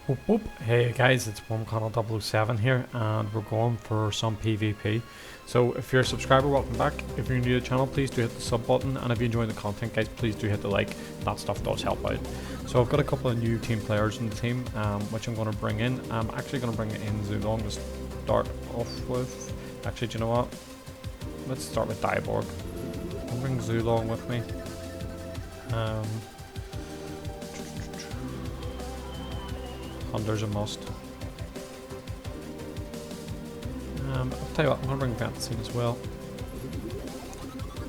Whoop whoop. Hey guys, it's WormConnell007 here, and we're going for some PvP. So if you're a subscriber, welcome back. If you're new to the channel, please do hit the sub button, and if you enjoy the content, guys, please do hit the like. That stuff does help out. So I've got a couple of new team players in the team, which I'm going to bring in. I'm actually going to bring in Zulong to start off with. Actually, do you know what? Let's start with Diborg. I'll bring Zulong with me. Hunter's a must. I'll tell you what, I'm going to bring Ventacean as well.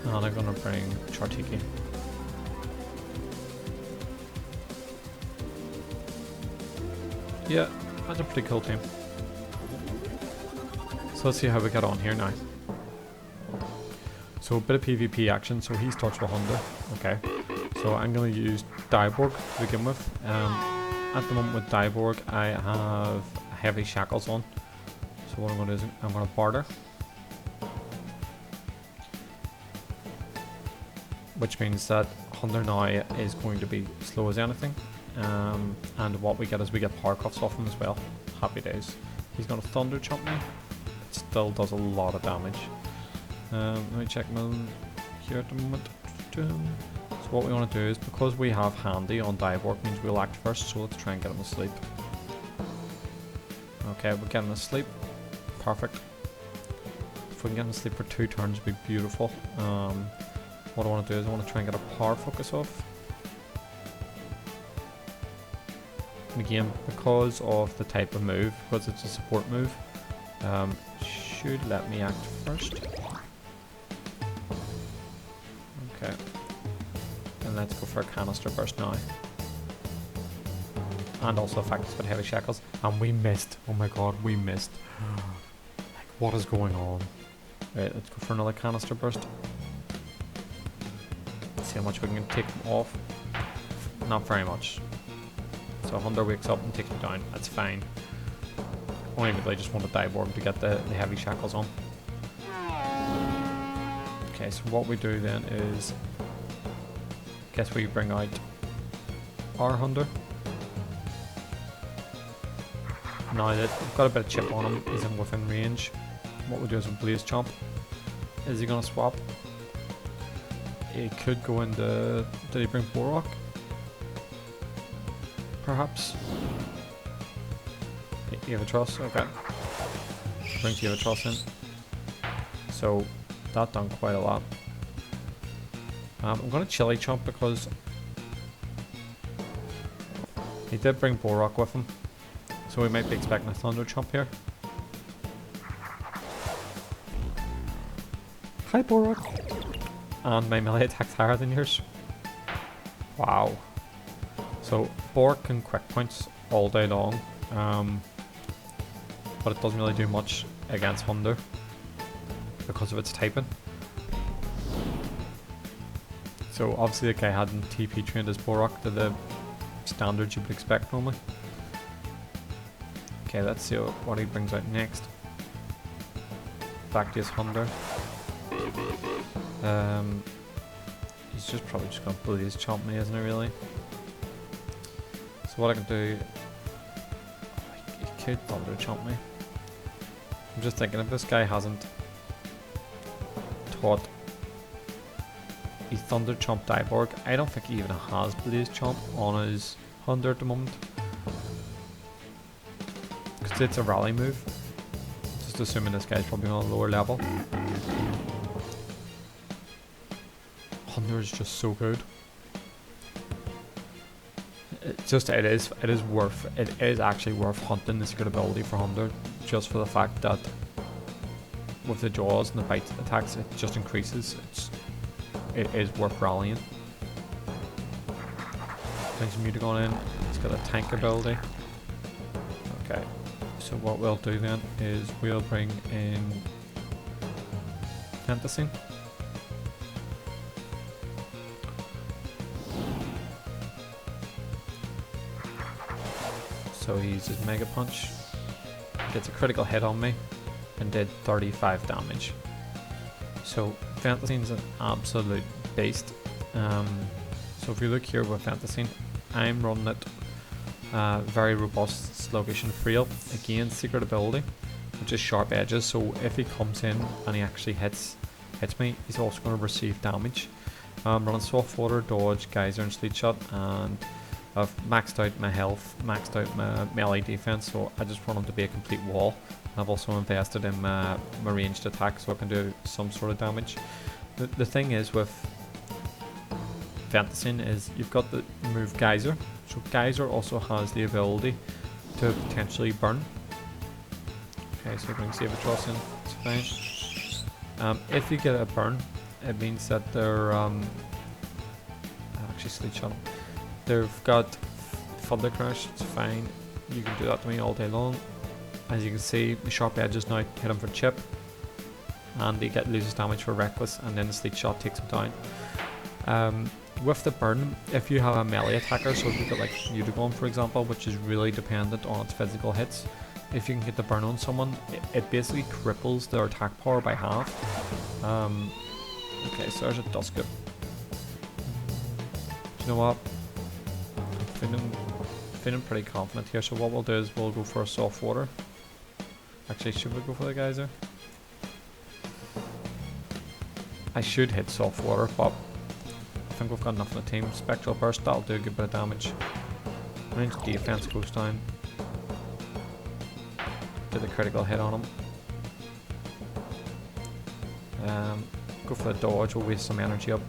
And I'm going to bring Chartiki. Yeah, that's a pretty cool team. So let's see how we get on here now. So a bit of PvP action, so he starts with Hunter. Okay, so I'm going to use Diborg to begin with. At the moment with Diborg, I have heavy shackles on. So what I'm going to do is I'm going to barter. Which means that Hunter now is going to be slow as anything. And what we get is we get power cuffs off him as well. Happy days. He's going to thunder chomp me. It still does a lot of damage. Let me check my here at the moment. So what we want to do is, because we have handy on Diborg, means we'll act first, so let's try and get him asleep. Okay, we'll get him asleep. Perfect. If we can get him asleep for 2 turns, it'd be beautiful. What I want to do is I want to try and get a power focus off. And again, because of the type of move, because it's a support move, should let me act first. Okay. And let's go for a canister burst now. And also affect us with heavy shackles. And we missed. Oh my god, we missed. Like, what is going on? Right, let's go for another canister burst. Let's see how much we can take them off. Not very much. So Hunter wakes up and takes me down. That's fine. Only because I just want to Diborg to get the heavy shackles on. Okay, so what we do then is, guess we bring out our Hunter. Now that we've got a bit of chip on him, he's in within range. What we do is a Blaze Chomp. Is he going to swap? He could go into... Did he bring Borok? Perhaps. Evatros, okay. Brings Evatros in. So that done quite a lot. I'm going to Chili Chomp because he did bring Borok with him. So we might be expecting a Thunder Chomp here. Hi Borok! And my melee attack's higher than yours. Wow. So Borok can quick points all day long. But it doesn't really do much against Hunter because of its typing. So obviously the guy hadn't TP trained his Borok to the standards you would expect normally. Okay, let's see what he brings out next. Back to his Hunter. He's just probably just going to Blaze Chomp me, isn't he really? So what I can do... He could Thunder Chomp me. I'm just thinking, if this guy hasn't taught he Thunder Chomp Diborg, I don't think he even has Blaze Chomp on his Hunter at the moment. Because it's a rally move. Just assuming this guy's probably on a lower level. Hunter is just so good. It is actually worth hunting this good ability for Hunter, just for the fact that with the jaws and the bite attacks it just increases. It is worth rallying. Brings some Mutagon in. It's got a tank ability. Okay, so what we'll do then is we'll bring in Ventacean. So he uses Mega Punch, gets a critical hit on me, and did 35 damage. So Ventacean's an absolute beast. So if you look here with Ventacean, I'm running it very robust, sluggish and frail. Again, secret ability, which is sharp edges, so if he comes in and he actually hits me, he's also going to receive damage. Running soft water, dodge, geyser and sleet shot, and I've maxed out my health, maxed out my melee defense, so I just want him to be a complete wall. I've also invested in my ranged attack so I can do some sort of damage. The thing is with Ventacean is you've got the move Geyser, so Geyser also has the ability to potentially burn. Okay, so bring Save a Trust in, it's fine. If you get a burn, it means that they're actually Sleet Shot. They've got Thunder Crash, it's fine. You can do that to me all day long. As you can see, the sharp edges now hit him for chip, and he loses damage for reckless, and then the Sleet Shot takes him down. With the burn, if you have a melee attacker, so if you got like Mutagon for example, which is really dependent on its physical hits, if you can get the burn on someone, it basically cripples their attack power by half. Okay, so there's a Dusket. Do you know what? I'm feeling pretty confident here, so what we'll do is we'll go for a soft water. Actually, should we go for the geyser? I should hit soft water, but I think we've got enough in the team. Spectral burst, that'll do a good bit of damage. Range defense goes down. Did a critical hit on him. Go for the dodge, we'll waste some energy up.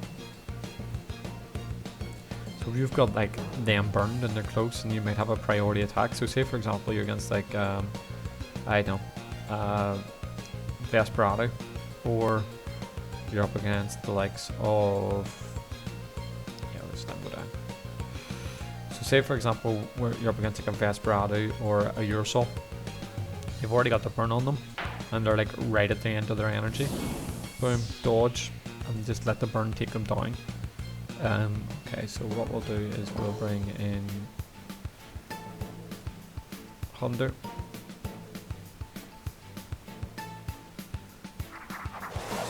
So if you've got like them burned and they're close and you might have a priority attack. So say for example you're against like, I don't know, Vesperado, or you're up against the likes of, yeah, let's not go down. So say for example you're up against like a Vesperado or a Ursul. You've already got the burn on them and they're like right at the end of their energy. Boom, dodge, and just let the burn take them down. Okay, so what we'll do is we'll bring in Hunter.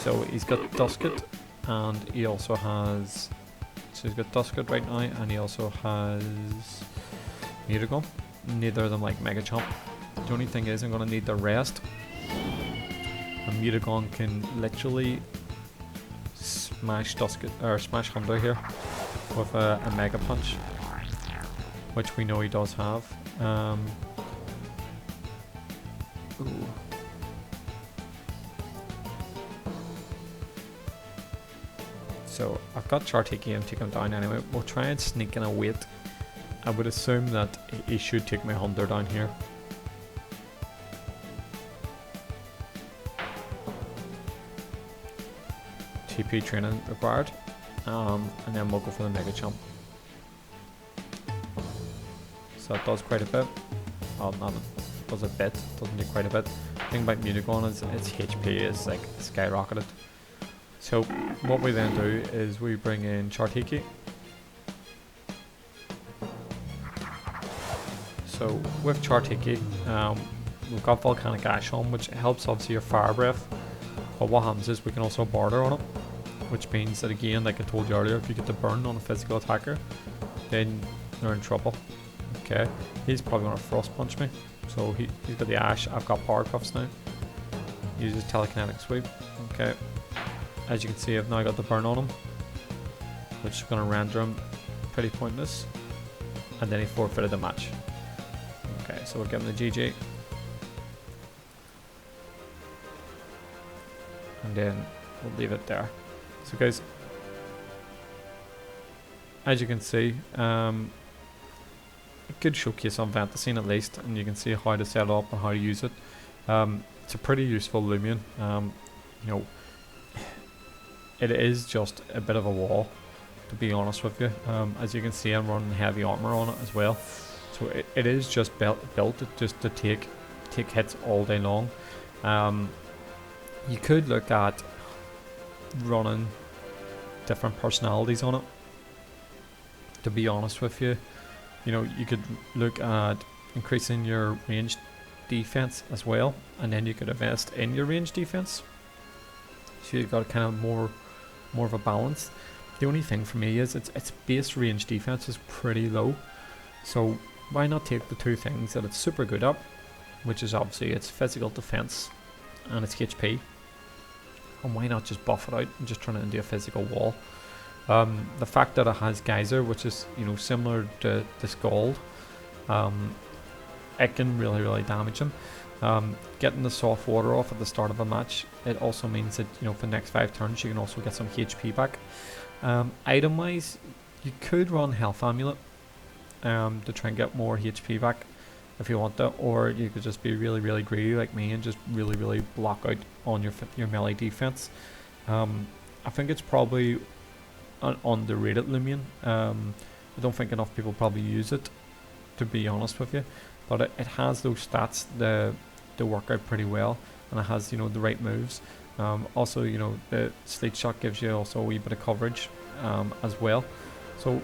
So he's got Dusket, and he also has, so he's got Dusket right now, and he also has Mutagon. Neither of them like Mega Chomp. The only thing is I'm going to need the rest. And Mutagon can literally smash Dusket, or smash Hunter here with a Mega Punch, which we know he does have. Ooh. So I've got Chartiki and take him down anyway. We'll try and sneak in a wait. I would assume that he should take my Hunter down here. TP training required, and then we'll go for the Mega Chomp. So that does quite a bit. Well, not does a bit, doesn't do quite a bit. The thing about Mutagon is its HP is like skyrocketed. So what we then do is we bring in Chartiki. So with Chartiki, we've got Volcanic Ash on, which helps obviously your Fire Breath. But what happens is we can also barter on it, which means that again, like I told you earlier, if you get the burn on a physical attacker, then they're in trouble. Okay, he's probably going to Frost Punch me. So he's got the Ash, I've got Power Cuffs now. Uses Telekinetic Sweep. Okay, as you can see I've now got the burn on him, which is going to render him pretty pointless. And then he forfeited the match. Okay, so we'll give him the GG. And then we'll leave it there. So guys, as you can see, a good showcase on Ventacean at least, and you can see how to set it up and how to use it. It's a pretty useful Loomian. You know, it is just a bit of a wall, to be honest with you. As you can see, I'm running heavy armor on it as well, so it is just built just to take hits all day long. You could look at running different personalities on it, to be honest with you. You know, you could look at increasing your range defense as well, and then you could invest in your range defense, so you've got kind of more of a balance. The only thing for me is its base range defense is pretty low, so why not take the two things that it's super good at, which is obviously its physical defense and its HP, and why not just buff it out and just turn it into a physical wall. The fact that it has Geyser, which is, you know, similar to this gold, it can really damage him. Getting the soft water off at the start of a match, it also means that, you know, for the next 5 turns you can also get some HP back. Item wise, you could run Health Amulet to try and get more HP back if you want that, or you could just be really greedy like me and just really block out on your melee defense. I think it's probably an underrated Loomian. I don't think enough people probably use it, to be honest with you, but it has those stats to work out pretty well, and it has, you know, the right moves. Also, you know, the Sleet Shot gives you also a wee bit of coverage as well. So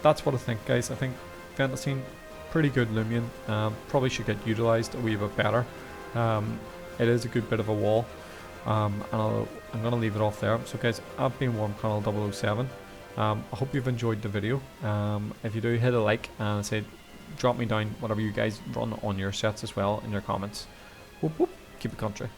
that's what I think, guys. I think Ventacean, pretty good Loomian. Probably should get utilised a wee bit better. It is a good bit of a wall, and I'm going to leave it off there. So guys, I've been WarmConnell007. I hope you've enjoyed the video. If you do, hit a like and say, drop me down whatever you guys run on your sets as well in your comments. Whoop whoop, keep it country.